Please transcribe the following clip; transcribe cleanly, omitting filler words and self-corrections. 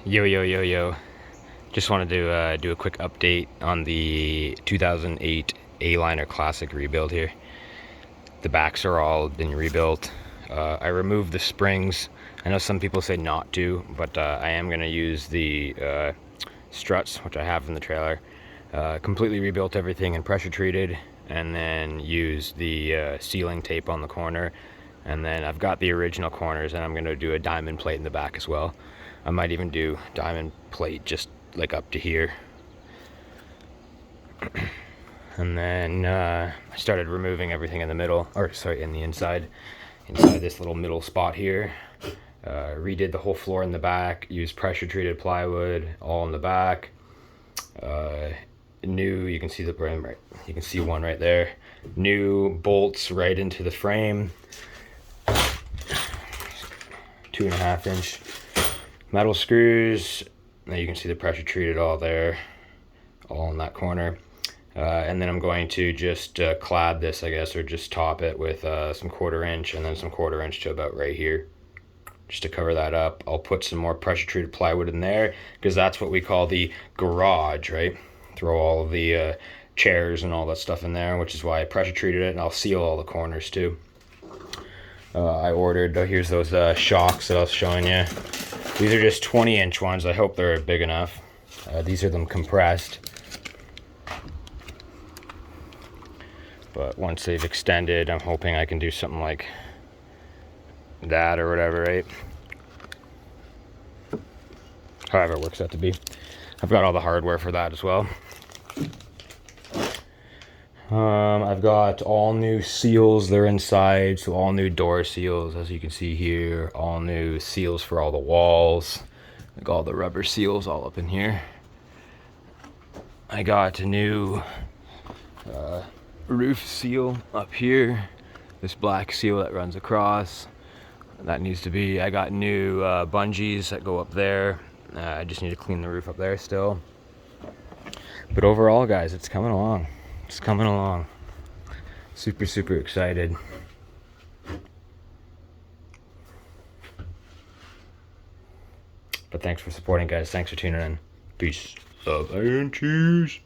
Yo, yo, yo, yo. Just wanted to do a quick update on the 2008 Aliner Classic rebuild here. The backs are all been rebuilt. I removed the springs. I know some people say not to, but I am going to use the struts, which I have in the trailer. Completely rebuilt everything and pressure treated, and then use the sealing tape on the corner. And then I've got the original corners, and I'm going to do a diamond plate in the back as well. I might even do diamond plate just like up to here. And then I started removing everything in the middle, or sorry, in the inside this little middle spot here. Redid the whole floor in the back, used pressure treated plywood all in the back. New, you can see the brim, right? You can see one right there. New bolts right into the frame. 2.5 inch metal screws. Now you can see the pressure treated all there, all in that corner. And then I'm going to just clad this, I guess, or just top it with some 1/4 inch and then some 1/4 inch to about right here, just to cover that up. I'll put some more pressure treated plywood in there because that's what we call the garage, right? Throw all of the chairs and all that stuff in there, which is why I pressure treated it, and I'll seal all the corners too. I ordered, here's those shocks that I was showing you. These are just 20-inch ones. I hope they're big enough. These are them compressed. But once they've extended, I'm hoping I can do something like that or whatever, right? However it works out to be. I've got all the hardware for that as well. I've got all new seals, they're inside, so all new door seals, as you can see here. All new seals for all the walls, like all the rubber seals all up in here. I got a new roof seal up here, this black seal that runs across, that needs to be. I got new bungees that go up there. I just need to clean the roof up there still. But overall, guys, it's coming along. It's coming along. Super, super excited. But thanks for supporting, guys. Thanks for tuning in. Peace, love, and cheese.